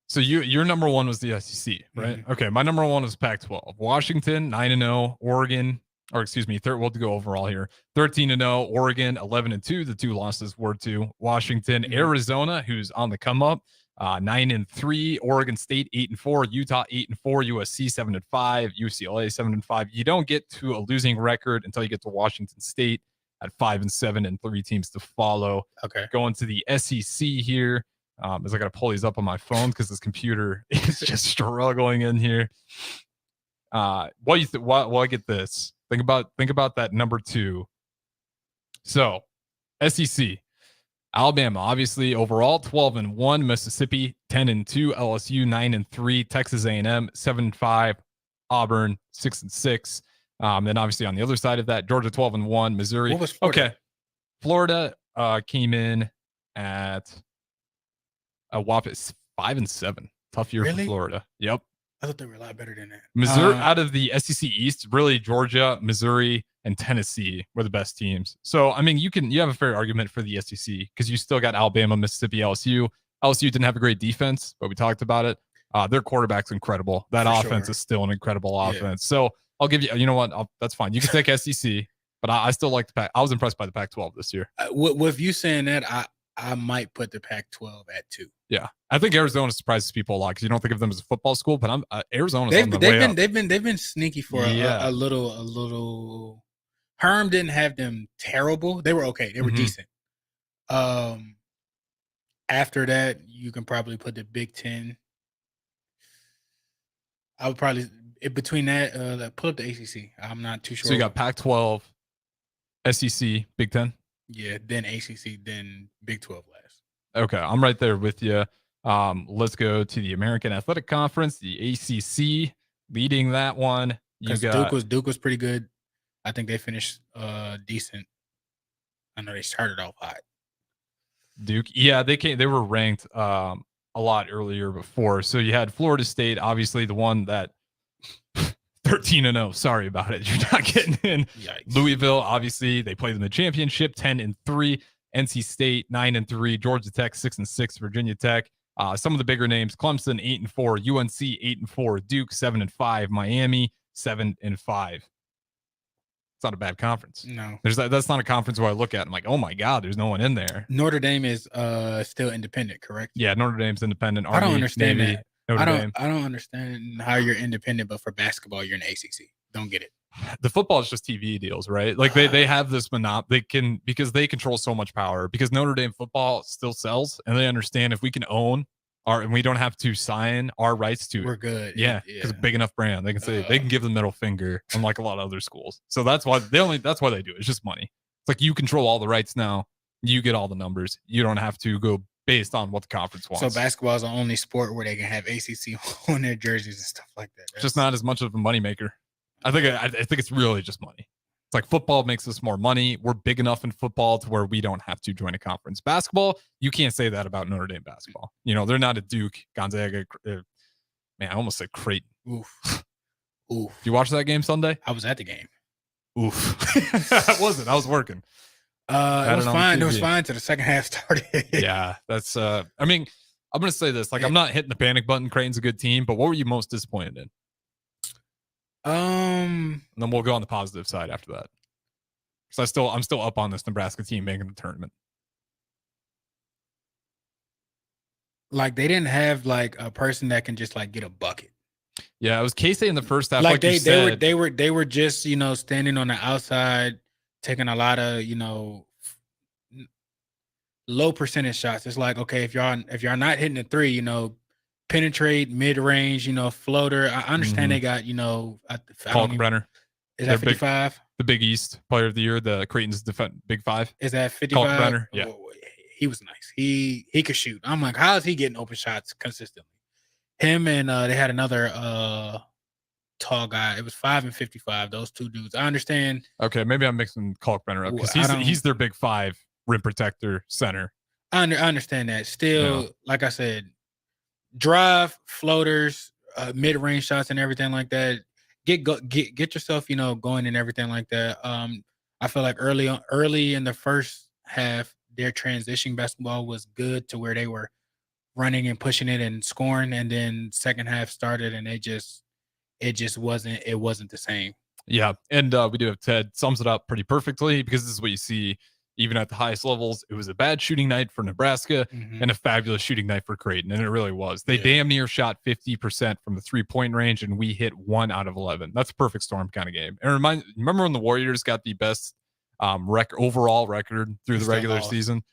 So your number one was the SEC, right? Mhm. Okay, my number one was Pac-12. Washington 9-0, Oregon, or excuse me, we'll go overall here. 13-0, Oregon 11-2. The two losses were to Washington, Arizona, who's on the come up, 9-3, Oregon State 8-4, Utah 8-4, USC 7-5, UCLA 7-5. You don't get to a losing record until you get to Washington State at 5-7 and 3 teams to follow. Okay, going to the SEC here. As I got to pull these up on my phone because this computer is just struggling in here. What you Well, I get this. Think about that number 2. So, SEC, Alabama, obviously overall 12-1, Mississippi 10-2, LSU 9-3, Texas A&M 7-5, Auburn 6-6. Then obviously on the other side of that, Georgia 12-1, Missouri. What was Florida? Okay, Florida came in at a whopping 5-7. Tough year for Florida. Yep. I thought they were a lot better than that. Missouri out of the SEC East, really Georgia, Missouri, and Tennessee were the best teams. So I mean, you have a fair argument for the SEC because you still got Alabama, Mississippi, LSU. LSU didn't have a great defense, but we talked about it. Their quarterback's incredible. That offense is still an incredible offense. So I'll give you. You know what? That's fine. You can take SEC, but I still like the Pac. I was impressed by the Pac-12 this year. With you saying that, I might put the Pac-12 at 2. Yeah, I think Arizona surprises people a lot because you don't think of them as a football school, but Arizona's They've on the way up. they've been sneaky for a little. Herm didn't have them terrible. They were okay. They were decent. After that, you can probably put the Big Ten. I would probably between that pull up the ACC. I'm not too sure. So you got Pac-12, SEC, Big Ten. Yeah, then ACC, then Big 12 last. Okay, I'm right there with you. Let's go to the American Athletic Conference, the ACC, leading that one. Because Duke was pretty good. I think they finished decent. I know they started off hot. Duke, yeah, they were ranked a lot earlier before. So you had Florida State, obviously the one that 13-0. Sorry about it. You're not getting in. Yikes. Louisville, obviously, they played in the championship, 10-3. NC State 9-3. Georgia Tech 6-6. Virginia Tech. Some of the bigger names: Clemson 8-4. UNC 8-4. Duke 7-5. Miami 7-5. It's not a bad conference. No, that's not a conference where I look at. I'm like, oh my god, there's no one in there. Notre Dame is still independent, correct? Yeah, Notre Dame's independent. I don't understand Navy, that. Notre Dame. I don't understand how you're independent, but for basketball, you're in the ACC. Don't get it. The football is just TV deals, right? Like they have this monopoly. Because they control so much power. Because Notre Dame football still sells, and they understand if we can own and we don't have to sign our rights to it, we're good. Yeah, because a big enough brand, they can say they can give the middle finger, unlike a lot of other schools. So that's why they do it. It's just money. It's like you control all the rights now. You get all the numbers. You don't have to go based on what the conference wants. So basketball is the only sport where they can have ACC on their jerseys and stuff like that. It's just not as much of a moneymaker. I think it's really just money. It's like football makes us more money. We're big enough in football to where we don't have to join a conference. Basketball, you can't say that about Notre Dame basketball. You know, they're not a Duke, Gonzaga. Man, I almost said Creighton. Oof. Oof. Did you watch that game Sunday? I was at the game. Oof. I wasn't. I was working. It was fine. It was fine till the second half started. Yeah, that's. I mean, I'm gonna say this. Like, I'm not hitting the panic button. Creighton's a good team, but what were you most disappointed in? And then we'll go on the positive side after that. So I'm still up on this Nebraska team making the tournament. Like, they didn't have like a person that can just like get a bucket. Yeah, it was Casey in the first half. Like they were just standing on the outside, taking a lot of low percentage shots. It's like, okay, if y'all not hitting the three, penetrate mid range, floater. I understand they got Kalkbrenner. Is that 55? The Big East Player of the Year, the Creighton's Big Five. Is that 55? Kalkbrenner, yeah. Oh, he was nice. He could shoot. I'm like, how is he getting open shots consistently? Him and they had another tall guy. It was 5 and 55. Those two dudes. I understand. Okay, maybe I'm mixing Kalkbrenner up because he's their Big Five rim protector center. I understand that. Still, like I said, drive, floaters, mid-range shots and everything like that. Get yourself, going and everything like that. I feel like early in the first half, their transition basketball was good to where they were running and pushing it and scoring, and then second half started and it just wasn't the same. Yeah, and we do have Ted sums it up pretty perfectly, because this is what you see even at the highest levels. It was a bad shooting night for Nebraska and a fabulous shooting night for Creighton, and it really was. They damn near shot 50% from the 3-point range, and we hit 1 out of 11. That's a perfect storm kind of game. And remember when the Warriors got the best overall record through the regular season?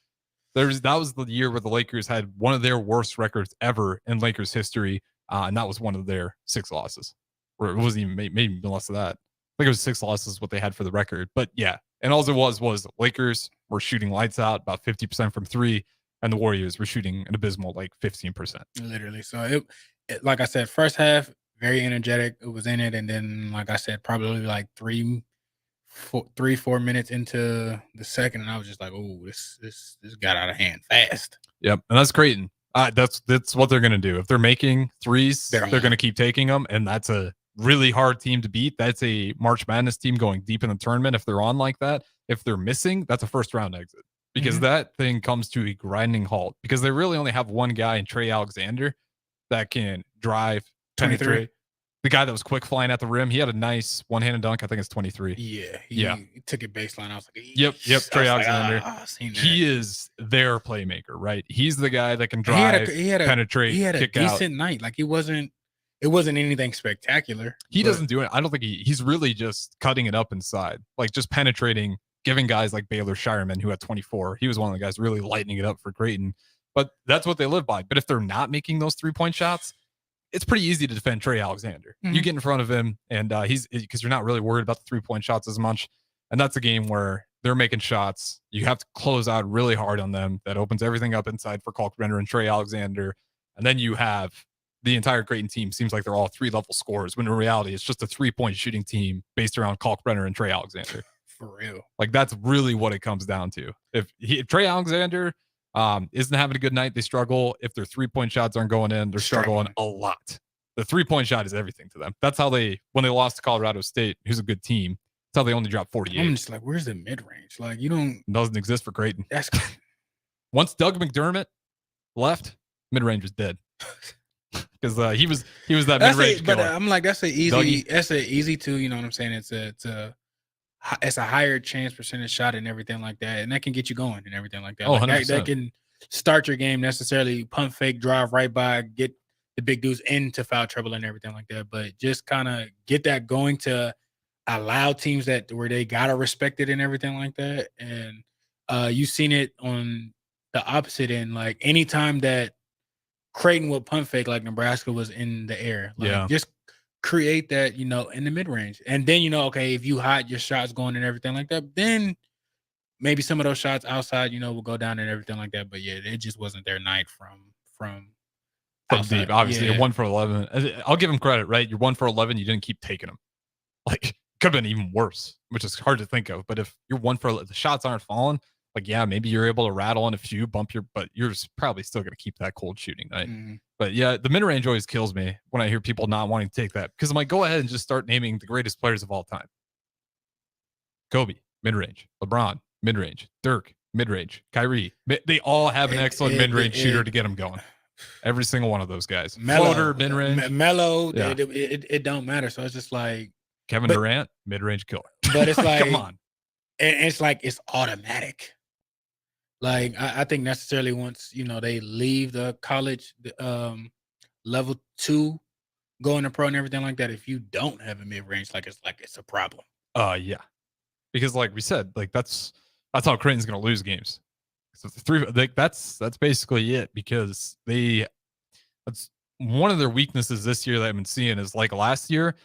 That was the year where the Lakers had one of their worst records ever in Lakers history, and that was one of their 6 losses. Or it wasn't even maybe less of that. I think it was 6 losses what they had for the record. But yeah, and all it was Lakers were shooting lights out about 50% from 3, and the Warriors were shooting an abysmal like 15%. Literally. So it like I said, first half very energetic. It was in it, and then like I said, probably like 3-4 minutes into the second, and I was just like, oh, this got out of hand fast. Yep, and that's Creighton. That's what they're gonna do. If they're making threes, they're gonna keep taking them, and that's a really hard team to beat. That's a March Madness team going deep in the tournament. If they're on like that, if they're missing, that's a first round exit, because that thing comes to a grinding halt, because they really only have one guy in Trey Alexander that can drive, penetrate. The guy that was quick flying at the rim, he had a nice one-handed dunk. I think it's 23. Yeah, he took it baseline. I was like, yep, Trey Alexander. He is their playmaker, right? He's the guy that can drive, penetrate, he had a kick decent out. night. Like it wasn't anything spectacular. He doesn't do it. I don't think he's really just cutting it up inside, like just penetrating, giving guys like Baylor Shireman, who had 24. He was one of the guys really lightening it up for Creighton. But that's what they live by. But if they're not making those 3-point shots, it's pretty easy to defend Trey Alexander. You get in front of him, and he's, because you're not really worried about the 3-point shots as much. And that's a game where they're making shots. You have to close out really hard on them. That opens everything up inside for Kalkbrenner and Trey Alexander. And then you have the entire Creighton team seems like they're all 3-level scorers, when in reality, it's just a 3-point shooting team based around Kalkbrenner and Trey Alexander. For real. Like, that's really what it comes down to. If Trey Alexander isn't having a good night, they struggle. If their 3-point shots aren't going in, they're struggling a lot. The 3-point shot is everything to them. That's how when they lost to Colorado State, who's a good team, that's how they only dropped 48. I'm just like, where's the mid-range? Like, it doesn't exist for Creighton. That's once Doug McDermott left, mid-range was dead. Because he was that mid-range killer. But I'm like, that's an easy to, you know what I'm saying? It's a higher chance percentage shot and everything like that, and that can get you going and everything like that. Oh, like 100%. that can start your game necessarily. Pump fake, drive right by, get the big dudes into foul trouble and everything like that. But just kind of get that going to allow teams where they gotta respect it and everything like that. And you've seen it on the opposite end. Like anytime that Creighton would pump fake, like Nebraska was in the air. Like, just create that, in the mid range. And then, okay, if you hide your shots going and everything like that, then maybe some of those shots outside, will go down and everything like that. But yeah, it just wasn't their night from deep. Obviously, you're 1 for 11. I'll give them credit, right? You're 1 for 11. You didn't keep taking them. Like, could have been even worse, which is hard to think of. But if you're 1 for the shots aren't falling, like, yeah, maybe you're able to rattle in a few, but you're probably still going to keep that cold shooting night. But yeah, the mid range always kills me when I hear people not wanting to take that, because I'm like, go ahead and just start naming the greatest players of all time. Kobe, mid range. LeBron, mid range. Dirk, mid range. Kyrie. They all have an excellent mid range shooter to get them going. Every single one of those guys. Floater, mid range. Melo, it don't matter. So it's just like Kevin Durant, mid range killer. But it's like, come on. And it's like it's automatic. Like I think necessarily once they leave the college level 2, going to pro and everything like that, if you don't have a mid range, it's a problem. Yeah, because like we said, like that's how Creighton's going to lose games. So that's basically it, because that's one of their weaknesses this year that I've been seeing is, like, last year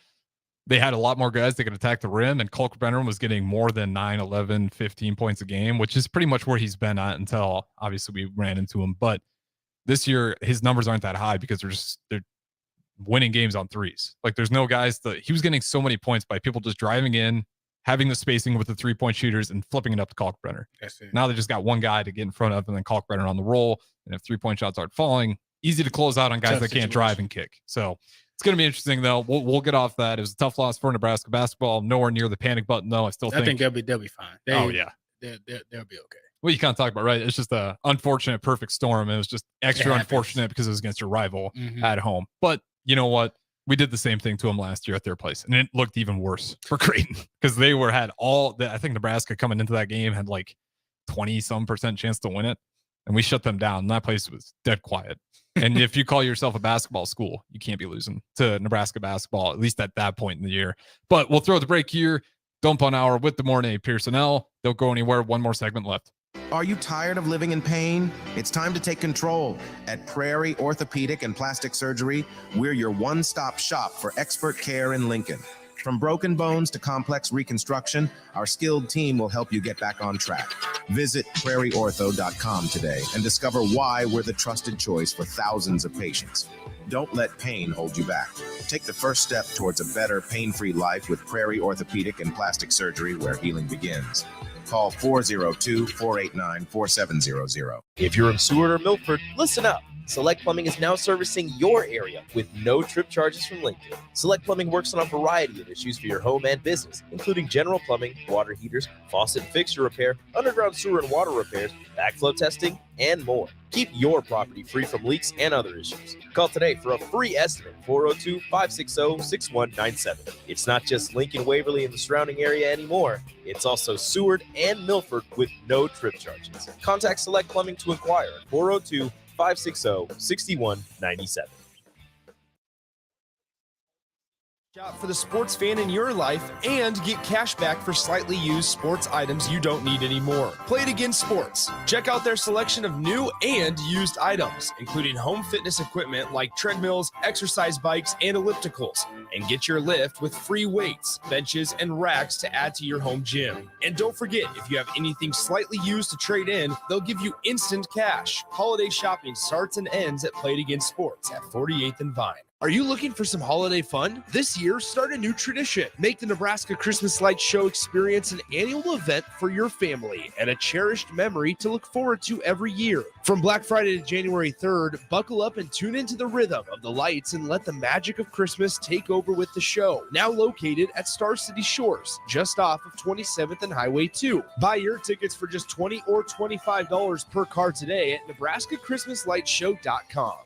they had a lot more guys that could attack the rim, and Kalkbrenner was getting more than 9, 11, 15 points a game, which is pretty much where he's been at until obviously we ran into him. But this year his numbers aren't that high because they're winning games on threes. Like, there's no guys he was getting so many points by people just driving in, having the spacing with the 3-point shooters, and flipping it up to Kalkbrenner. Now they just got one guy to get in front of, and then Kalkbrenner on the roll. And if 3-point shots aren't falling, easy to close out on guys that can't drive and kick. So It's going to be interesting, though. We'll get off that. It was a tough loss for Nebraska basketball. Nowhere near the panic button, though. I think they'll be fine. Oh, yeah. They'll be okay. What you kind of talk about, right? It's just a unfortunate perfect storm. It was just extra unfortunate because it was against your rival at home. But you know what? We did the same thing to them last year at their place, and it looked even worse for Creighton because they had I think Nebraska coming into that game had like 20% chance to win it, and we shut them down. And that place was dead quiet. And if you call yourself a basketball school, you can't be losing to Nebraska basketball, at least at that point in the year. But we'll throw the break here. Don't Punt Hour with the morning Pierson'El. Don't go anywhere. One more segment left. Are you tired of living in pain? It's time to take control. At Prairie Orthopedic and Plastic Surgery, we're your one-stop shop for expert care in Lincoln. From broken bones to complex reconstruction, our skilled team will help you get back on track. Visit prairieortho.com today and discover why we're the trusted choice for thousands of patients. Don't let pain hold you back. Take the first step towards a better, pain-free life with Prairie Orthopedic and Plastic Surgery, where healing begins. Call 402-489-4700. If you're in Seward or Milford, listen up. Select Plumbing is now servicing your area with no trip charges from Lincoln. Select Plumbing works on a variety of issues for your home and business, including general plumbing, water heaters, faucet and fixture repair, underground sewer and water repairs, backflow testing, and more. Keep your property free from leaks and other issues. Call today for a free estimate, 402-560-6197. It's not just Lincoln, Waverly, and the surrounding area anymore. It's also Seward and Milford with no trip charges. Contact Select Plumbing to inquire at 402-560-6197. Shop for the sports fan in your life and get cash back for slightly used sports items you don't need anymore. Play It Again Sports. Check out their selection of new and used items, including home fitness equipment like treadmills, exercise bikes, and ellipticals. And get your lift with free weights, benches, and racks to add to your home gym. And don't forget, if you have anything slightly used to trade in, they'll give you instant cash. Holiday shopping starts and ends at Play It Again Sports at 48th and Vine. Are you looking for some holiday fun? This year, start a new tradition. Make the Nebraska Christmas Light Show experience an annual event for your family and a cherished memory to look forward to every year. From Black Friday to January 3rd, buckle up and tune into the rhythm of the lights and let the magic of Christmas take over with the show. Now located at Star City Shores, just off of 27th and Highway 2. Buy your tickets for just $20 or $25 per car today at NebraskaChristmasLightShow.com.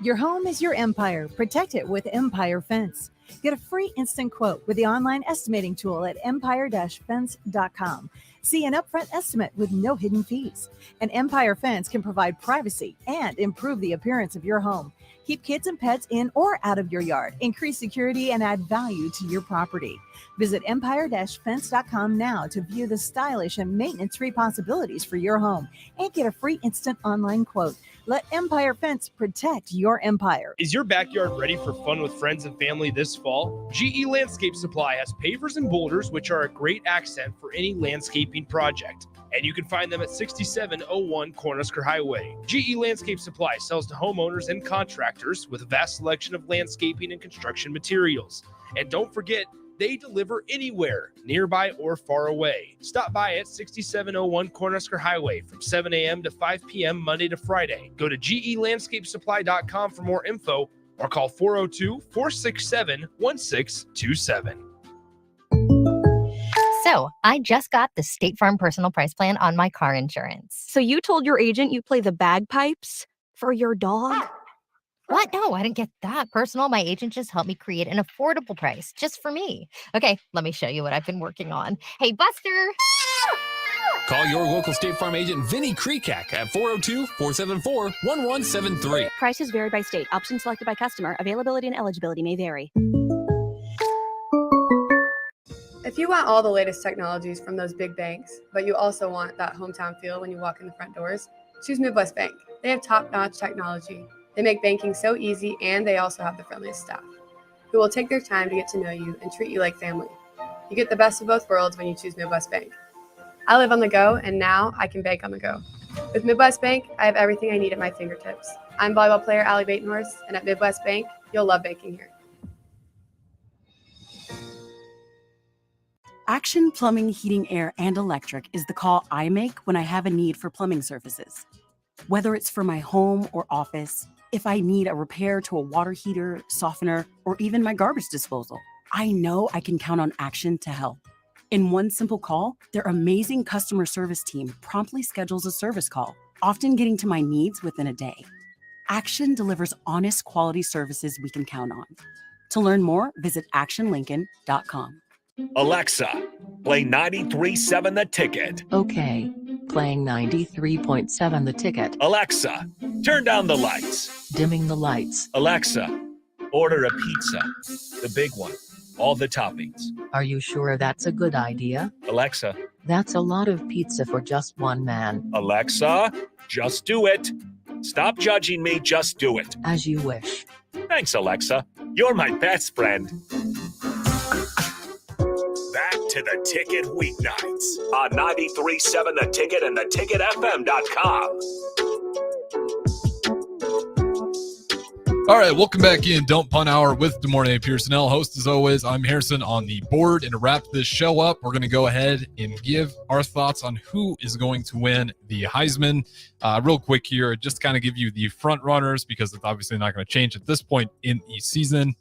Your home is your empire. Protect it with Empire Fence. Get a free instant quote with the online estimating tool at empire-fence.com. See an upfront estimate with no hidden fees. An Empire Fence can provide privacy and improve the appearance of your home. Keep kids and pets in or out of your yard. Increase security and add value to your property. Visit empire-fence.com now to view the stylish and maintenance-free possibilities for your home and get a free instant online quote. Let Empire Fence protect your empire. Is your backyard ready for fun with friends and family this fall? GE Landscape Supply has pavers and boulders, which are a great accent for any landscaping project. And you can find them at 6701 Cornhusker Highway. GE Landscape Supply sells to homeowners and contractors with a vast selection of landscaping and construction materials. And don't forget, they deliver anywhere, nearby or far away. Stop by at 6701 Cornhusker Highway from 7 a.m. to 5 p.m. Monday to Friday. Go to gelandscapesupply.com for more info or call 402-467-1627. So, I just got the State Farm Personal Price Plan on my car insurance. So you told your agent you play the bagpipes for your dog? What? No, I didn't get that personal. My agent just helped me create an affordable price just for me. Okay, let me show you what I've been working on. Hey, Buster! Call your local State Farm agent, Vinny Krekak, at 402-474-1173. Prices vary by state. Options selected by customer. Availability and eligibility may vary. If you want all the latest technologies from those big banks, but you also want that hometown feel when you walk in the front doors, choose Midwest Bank. They have top-notch technology. They make banking so easy, and they also have the friendliest staff who will take their time to get to know you and treat you like family. You get the best of both worlds when you choose Midwest Bank. I live on the go, and now I can bank on the go. With Midwest Bank, I have everything I need at my fingertips. I'm volleyball player Allie Batenhorst, and at Midwest Bank, you'll love banking here. Action Plumbing, Heating, Air, and Electric is the call I make when I have a need for plumbing services. Whether it's for my home or office, if I need a repair to a water heater, softener, or even my garbage disposal. I know I can count on Action to help. In one simple call, their amazing customer service team promptly schedules a service call, often getting to my needs within a day. Action delivers honest, quality services we can count on. To learn more, visit actionlincoln.com. Alexa, play 93.7 The Ticket. Okay. Playing 93.7 The Ticket. Alexa, turn down the lights. Dimming the lights. Alexa, order a pizza. The big one. All the toppings. Are you sure that's a good idea? Alexa. That's a lot of pizza for just one man. Alexa, just do it. Stop judging me, just do it. As you wish. Thanks, Alexa. You're my best friend. Back to The Ticket weeknights on 93.7 The Ticket and theticketfm.com. All right, welcome back in. Don't Punt Hour with Des Moines Pierson'El. Host as always, I'm Harrison on the board. And to wrap this show up, we're going to go ahead and give our thoughts on who is going to win the Heisman. Real quick here, just kind of give you the front runners because it's obviously not going to change at this point in the season.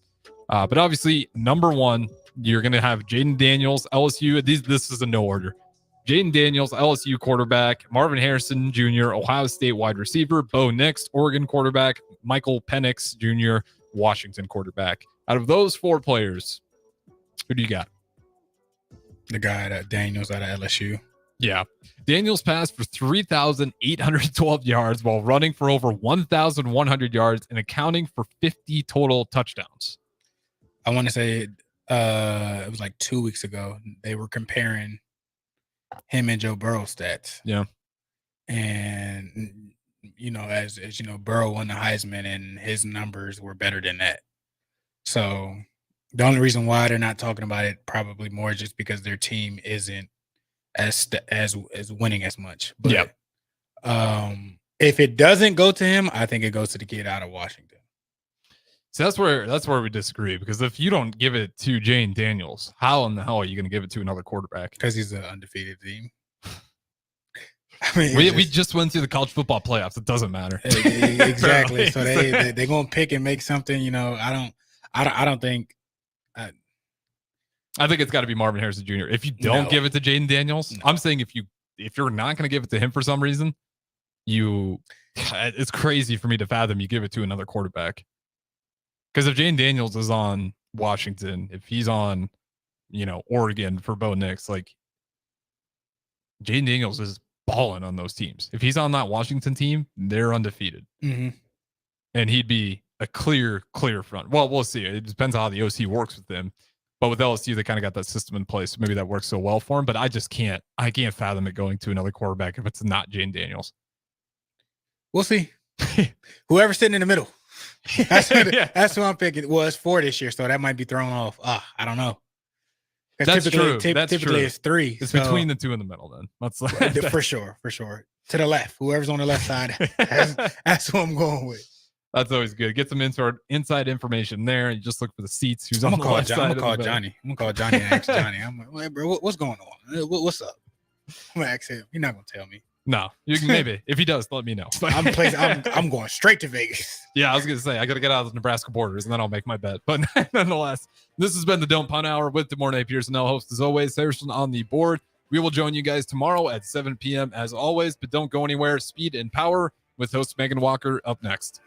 But obviously, number one, you're going to have Jaden Daniels, LSU. This is in no order. Jaden Daniels, LSU quarterback, Marvin Harrison Jr., Ohio State wide receiver, Bo Nix, Oregon quarterback, Michael Penix Jr., Washington quarterback. Out of those four players, who do you got? The guy that Daniels out of LSU. Yeah. Daniels passed for 3,812 yards while running for over 1,100 yards and accounting for 50 total touchdowns. I want to say it was like 2 weeks ago. They were comparing him and Joe Burrow stats. Yeah. And, you know, as you know, Burrow won the Heisman and his numbers were better than that. So the only reason why they're not talking about it probably more just because their team isn't as winning as much. But if it doesn't go to him, I think it goes to the kid out of Washington. So that's where we disagree, because if you don't give it to Jane Daniels, how in the hell are you going to give it to another quarterback? Because he's an undefeated team. I mean, we just went through the college football playoffs. It doesn't matter. Exactly. So they're going to pick and make something. You know, I don't think. I think it's got to be Marvin Harrison Jr. If you don't give it to Jaden Daniels, I'm saying if you're not going to give it to him for some reason, it's crazy for me to fathom you give it to another quarterback. Because if Jaden Daniels is on Washington, if he's on, Oregon for Bo Nix, like Jaden Daniels is balling on those teams. If he's on that Washington team, they're undefeated. Mm-hmm. And he'd be a clear front. Well, we'll see. It depends on how the OC works with them. But with LSU, they kind of got that system in place. So maybe that works so well for him. But I can't fathom it going to another quarterback if it's not Jaden Daniels. We'll see. Whoever's sitting in the middle. That's who I'm picking. Well, it's 4 this year, so that might be thrown off. I don't know. That's true. Typically, it's 3. It's between the two in the middle, then. For sure. To the left. Whoever's on the left side, that's who I'm going with. That's always good. Get some inside information there, and you just look for the seats. Who's on the left side? I'm gonna call Johnny. I'm gonna call Johnny and ask Johnny. I'm like, hey, bro, what's going on? What's up? I'm gonna ask him. You're not gonna tell me. No, you can maybe. If he does, let me know. I'm going straight to Vegas. Yeah, I was gonna say I gotta get out of the Nebraska borders and then I'll make my bet. But nonetheless, this has been the Don't Punt Hour with Des Moines Pierson'El, host as always, Harrison on the board. We will join you guys tomorrow at 7 p.m. as always, but don't go anywhere. Speed and Power with host Megan Walker up next.